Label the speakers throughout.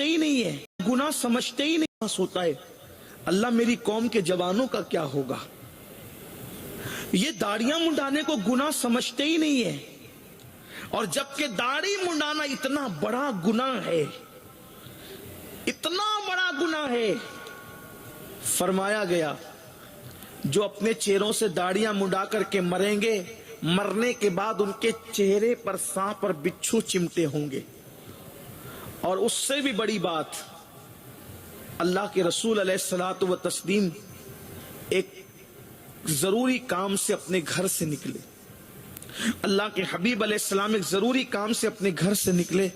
Speaker 1: سمجھتے ہی نہیں ہے، گناہ سمجھتے ہی نہیں ہوتا ہے۔ اللہ میری قوم کے جوانوں کا کیا ہوگا؟ یہ داڑیاں منڈانے کو گناہ سمجھتے ہی نہیں ہے، اور جبکہ داڑھی منڈانا اتنا بڑا گناہ ہے، اتنا بڑا گناہ ہے۔ فرمایا گیا جو اپنے چہروں سے داڑیاں منڈا کر کے مریں گے، مرنے کے بعد ان کے چہرے پر سانپ اور بچھو چمٹے ہوں گے۔ اور اس سے بھی بڑی بات، اللہ کے رسول علیہ الصلوۃ والتسلیم ایک ضروری کام سے اپنے گھر سے نکلے، اللہ کے حبیب علیہ السلام ایک ضروری کام سے اپنے گھر سے نکلے،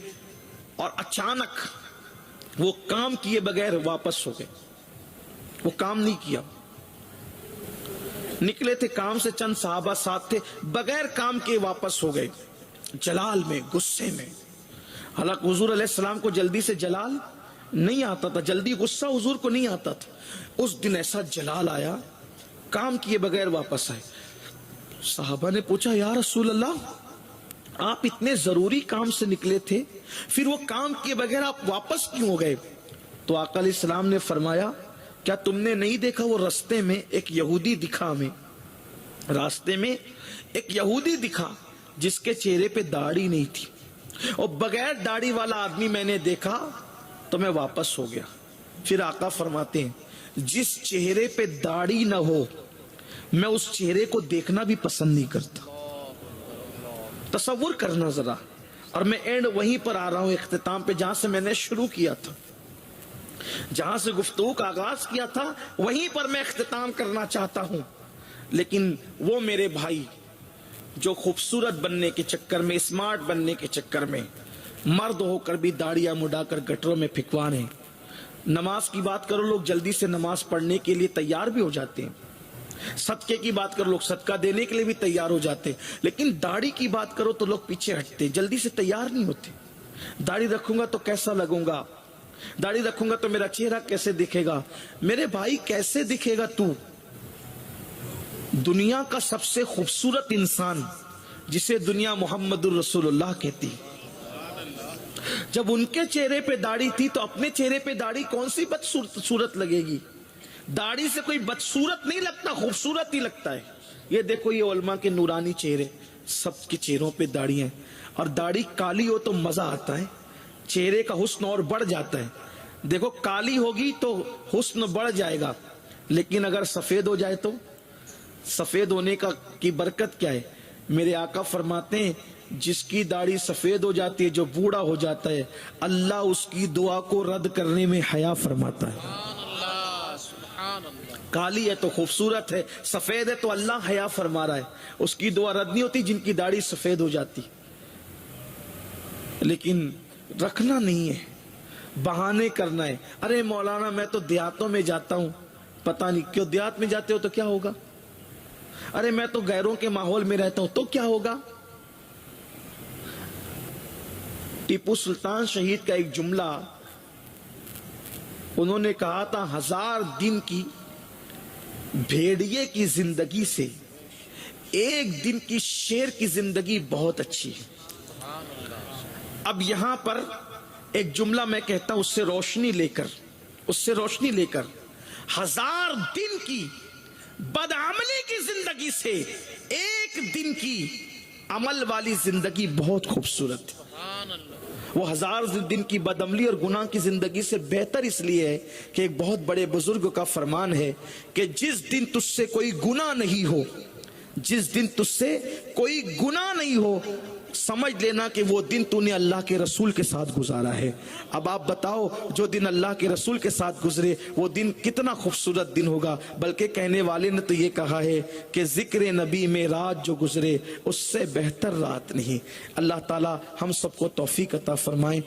Speaker 1: اور اچانک وہ کام کیے بغیر واپس ہو گئے۔ وہ کام نہیں کیا، نکلے تھے کام سے، چند صحابہ ساتھ تھے، بغیر کام کے واپس ہو گئے، جلال میں، غصے میں۔ حالانکہ حضور علیہ السلام کو جلدی سے جلال نہیں آتا تھا، جلدی غصہ حضور کو نہیں آتا تھا۔ اس دن ایسا جلال آیا، کام کیے بغیر واپس آئے۔ صحابہ نے پوچھا یا رسول اللہ، آپ اتنے ضروری کام سے نکلے تھے، پھر وہ کام کیے بغیر آپ واپس کیوں ہو گئے؟ تو آقا علیہ السلام نے فرمایا کیا تم نے نہیں دیکھا وہ راستے میں ایک یہودی دکھا ہمیں، راستے میں ایک یہودی دکھا جس کے چہرے پہ داڑھی نہیں تھی، اور بغیر داڑھی والا آدمی میں نے دیکھا تو میں واپس ہو گیا۔ پھر آقا فرماتے ہیں جس چہرے پہ داڑھی نہ ہو میں اس چہرے کو دیکھنا بھی پسند نہیں کرتا۔ تصور کرنا ذرا، اور میں اینڈ وہیں پر آ رہا ہوں، اختتام پہ، جہاں سے میں نے شروع کیا تھا، جہاں سے گفتگو کا آغاز کیا تھا، وہیں پر میں اختتام کرنا چاہتا ہوں۔ لیکن وہ میرے بھائی جو خوبصورت بننے کے چکر میں، اسمارٹ بننے کے چکر میں مرد ہو کر بھی داڑیاں مڈا کر گٹروں میں پھینکوا رہے ہیں۔ نماز کی بات کرو، لوگ جلدی سے نماز پڑھنے کے لیے تیار بھی ہو جاتے ہیں۔ صدقے کی بات کرو، لوگ صدقہ دینے کے لیے بھی تیار ہو جاتے ہیں۔ لیکن داڑھی کی بات کرو تو لوگ پیچھے ہٹتے، جلدی سے تیار نہیں ہوتے۔ داڑھی رکھوں گا تو کیسا لگوں گا، داڑھی رکھوں گا تو میرا چہرہ کیسے دکھے گا؟ میرے بھائی کیسے دکھے گا تو؟ دنیا کا سب سے خوبصورت انسان جسے دنیا محمد الرسول اللہ کہتی، جب ان کے چہرے پہ داڑھی تھی تو اپنے چہرے پہ داڑھی کون سی بدصورت لگے گی؟ داڑھی سے کوئی بدصورت نہیں لگتا، خوبصورت ہی لگتا ہے۔ یہ دیکھو یہ علماء کے نورانی چہرے، سب کے چہروں پہ داڑھی ہیں، اور داڑھی کالی ہو تو مزہ آتا ہے، چہرے کا حسن اور بڑھ جاتا ہے۔ دیکھو کالی ہوگی تو حسن بڑھ جائے گا، لیکن اگر سفید ہو جائے تو سفید ہونے کی برکت کیا ہے؟ میرے آقا فرماتے ہیں جس کی داڑھی سفید ہو جاتی ہے، جو بوڑھا ہو جاتا ہے، اللہ اس کی دعا کو رد کرنے میں حیا فرماتا ہے۔ کالی ہے تو خوبصورت ہے، سفید ہے تو اللہ حیا فرما رہا ہے، اس کی دعا رد نہیں ہوتی جن کی داڑھی سفید ہو جاتی۔ لیکن رکھنا نہیں ہے، بہانے کرنا ہے۔ ارے مولانا میں تو دیہاتوں میں جاتا ہوں، پتہ نہیں کیوں دیہات میں جاتے ہو تو کیا ہوگا؟ ارے میں تو غیروں کے ماحول میں رہتا ہوں تو کیا ہوگا؟ ٹیپو سلطان شہید کا ایک جملہ انہوں نے کہا تھا، 1000 دن کی بھیڑیے کی زندگی سے ایک دن کی شیر کی زندگی بہت اچھی ہے۔ اب یہاں پر ایک جملہ میں کہتا ہوں، اس سے روشنی لے کر 1000 دن کی بدعملی کی زندگی سے ایک دن کی عمل والی زندگی بہت خوبصورت ہے۔ وہ 1000 دن کی بدعملی اور گناہ کی زندگی سے بہتر اس لیے ہے کہ ایک بہت بڑے بزرگ کا فرمان ہے کہ جس دن تجھ سے کوئی گناہ نہیں ہو، جس دن تجھ سے کوئی گناہ نہیں ہو، سمجھ لینا کہ وہ دن تو نے اللہ کے رسول کے ساتھ گزارا ہے۔ اب آپ بتاؤ جو دن اللہ کے رسول کے ساتھ گزرے وہ دن کتنا خوبصورت دن ہوگا۔ بلکہ کہنے والے نے تو یہ کہا ہے کہ ذکر نبی میں رات جو گزرے اس سے بہتر رات نہیں۔ اللہ تعالی ہم سب کو توفیق عطا فرمائیں۔